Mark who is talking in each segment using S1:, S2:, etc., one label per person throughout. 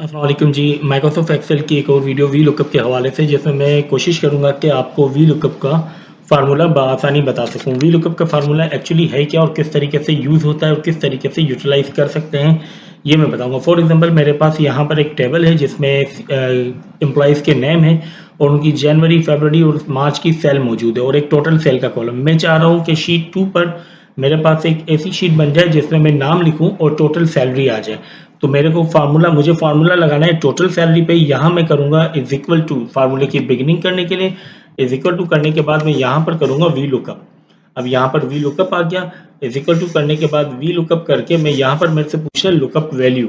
S1: अस्सलाम वालेकुम जी। Microsoft Excel की एक और वीडियो वी लुकअप के हवाले से, जिसमें मैं कोशिश करूंगा कि आपको वी लुकअप का फार्मूला बआसानी बता सकूं। वी लुकअप का फार्मूला एक्चुअली है क्या और किस तरीके से यूज़ होता है और किस तरीके से यूटिलाइज कर सकते हैं, ये मैं बताऊंगा। फॉर एग्जांपल मेरे पास यहाँ पर एक टेबल है जिसमें एम्प्लॉयज़ के नेम है और उनकी जनवरी, फरवरी और मार्च की सेल मौजूद है और एक टोटल सेल का कॉलम। मैं चाह रहा हूँ कि शीट 2 पर मेरे पास एक ऐसी शीट बन जाए जिसमें मैं नाम लिखूं और टोटल सैलरी आ जाए। तो मुझे फार्मूला लगाना है टोटल सैलरी पे। यहाँ मैं करूँगा इज इक्वल टू, फार्मूले की बिगिनिंग करने के लिए इज इक्वल टू करने के बाद मैं यहाँ पर करूँगा वी लुकअप। अब यहाँ पर वी लुकअप आ गया। इज इक्वल टू करने के बाद वी लुकअप करके मैं यहाँ पर मेरे से पूछ रहा है लुकअप वैल्यू,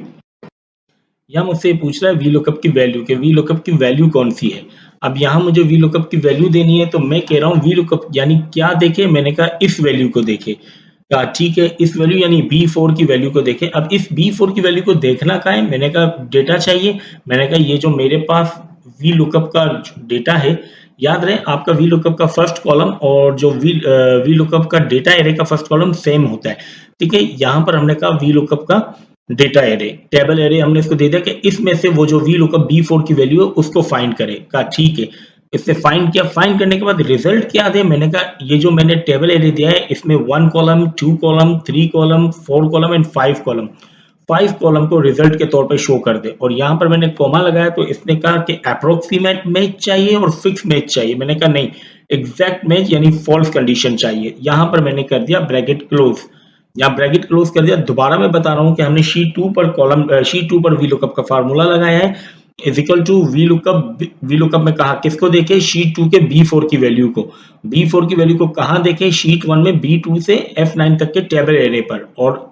S1: या मुझसे ये पूछ रहा है वी लुकअप की वैल्यू के वी लुकअप की वैल्यू कौन सी है। अब यहाँ मुझे वी लुकअप की वैल्यू देनी है, तो मैं कह रहा हूँ वी लुकअप यानी क्या देखे, मैंने कहा इस वैल्यू को देखे। कहा ठीक है, इस वैल्यू यानी B4 की वैल्यू को देखे। अब इस B4 की वैल्यू को देखना कहाँ है, मैंने कहा डेटा चाहिए। मैंने कहा ये जो मेरे पास वी लुकअप का डेटा है, याद रहे आपका वी लुकअप का फर्स्ट कॉलम और जो वी लुकअप का डेटा एरे का फर्स्ट कॉलम सेम होता है। ठीक है, यहाँ पर हमने कहा वी लुकअप का डेटा एरे, टेबल एरे हमने इसको दे दिया कि इसमें से वो जो वी लुकअप B4 की वैल्यू है उसको फाइंड करे। कहा ठीक है, इससे फाइंड किया। फाइंड करने के बाद रिजल्ट क्या दे, मैंने कहा ये जो मैंने टेबल एरे दिया है इसमें 1 column, 2 column, 3 column, 4 column and 5 column, 5 column को रिजल्ट के तौर पे शो कर दे। और यहाँ पर मैंने कॉमा लगाया तो इसने कहा कि अप्रोक्सीमेट मैच चाहिए और फिक्स मैच चाहिए। मैंने कहा नहीं, एग्जैक्ट मैच यानी फॉल्स कंडीशन चाहिए। यहाँ पर मैंने कर दिया ब्रैकेट क्लोज। यहाँ ब्रैकेट क्लोज कर दिया। दोबारा मैं बता रहा हूँ कि हमने शीट 2 पर वी लुकअप का फार्मूला लगाया है is equal to V lookup में कहा किसको देखे, शीट 2 के B4 की वैल्यू को। B4 की वैल्यू को कहाँ देखे, शीट 1 में B2 से F9 तक के टेबल एरे पर। और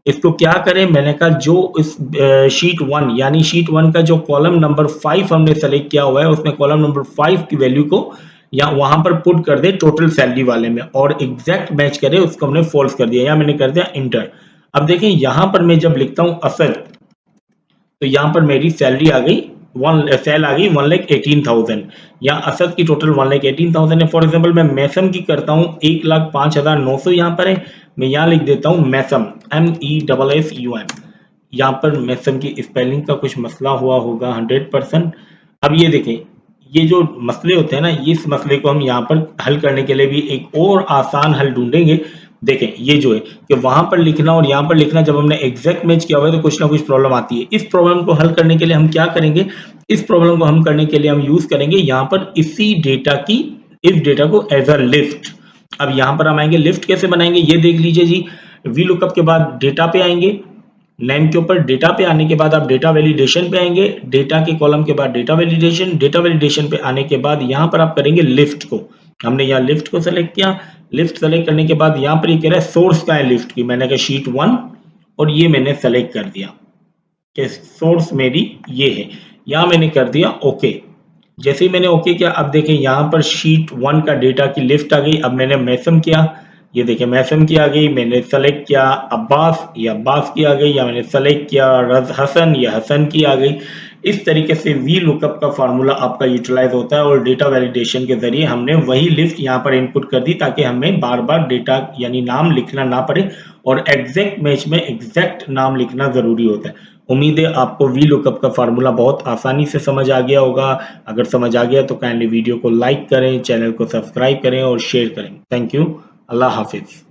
S1: इसको क्या करें, मैंने कहा जो इस शीट 1 यानी शीट 1 का जो कॉलम नंबर 5 हमने सेलेक्ट किया हुआ है उसमें कॉलम नंबर 5 की वैल्यू को या वहां पर पुट कर दे टोटल सैलरी वाले में और एग्जैक्ट मैच करे, उसको हमने फॉल्स कर दिया या मैंने कर दिया इंटर। अब देखें यहां पर मैं जब लिखता हूं असद, तो यहाँ पर मेरी सैलरी आ गई, सेल आ गई 1,18,000। या असद की टोटल 1,18,000 है। फॉर एग्जांपल मैं मैसम की करता हूँ 1,05,900 यहाँ पर है। मैं यहाँ लिख देता हूँ मैसम, MESSUM। यहाँ पर मैसम की स्पेलिंग का कुछ मसला हुआ होगा 100%। अब ये देखें, ये जो मसले होते हैं ना, इस मसले को हम यहाँ पर हल करने के लिए भी एक और आसान हल ढूंढेंगे। देखें ये जो है कि वहां पर लिखना और यहाँ पर लिखना, जब हमने एग्जैक्ट मैच किया हुआ है तो कुछ ना कुछ प्रॉब्लम आती है। इस प्रॉब्लम को हल करने के लिए हम क्या करेंगे, इस प्रॉब्लम को हम करने के लिए हम यूज करेंगे यहाँ पर इसी डेटा की, इस डेटा को एज अ लिस्ट। अब यहाँ पर हम आएंगे, लिस्ट कैसे बनाएंगे ये देख लीजिए जी। वी लुकअप के बाद डेटा पे आएंगे, नेम के ऊपर डेटा पे आने के बाद आप डेटा वैलिडेशन पे आएंगे, डेटा के कॉलम के बाद डेटा वैलिडेशन, डेटा वैलिडेशन पे आने के बाद यहाँ पर आप करेंगे लिफ्ट को। हमने यहाँ लिफ्ट को सेलेक्ट किया। लिफ्ट सेलेक्ट करने के बाद यहाँ पर ये कह रहा है सोर्स का है लिफ्ट की, मैंने कहा शीट 1 और ये मैंने सेलेक्ट कर दिया कि सोर्स मेरी ये है। यहाँ मैंने कर दिया ओके। जैसे ही मैंने ओके किया, अब देखें यहाँ पर शीट 1 का डेटा की लिस्ट आ गई। अब मैंने मैसम किया, ये देखें मैसम की आ गई। मैंने सेलेक्ट किया अब्बास, ये अब्बास की आ गई। या मैंने सेलेक्ट किया हसन, या हसन की आ गई। इस तरीके से वी लुकअप का फार्मूला आपका यूटिलाइज होता है और डेटा वैलिडेशन के जरिए हमने वही लिस्ट यहाँ पर इनपुट कर दी ताकि हमें बार बार डेटा यानी नाम लिखना ना पड़े और एग्जैक्ट मैच में एग्जैक्ट नाम लिखना जरूरी होता है। उम्मीद है आपको वी लुकअप का फार्मूला बहुत आसानी से समझ आ गया होगा। अगर समझ आ गया तो काइंडली वीडियो को लाइक करें, चैनल को सब्सक्राइब करें और शेयर करें। Thank you. Allah Hafiz.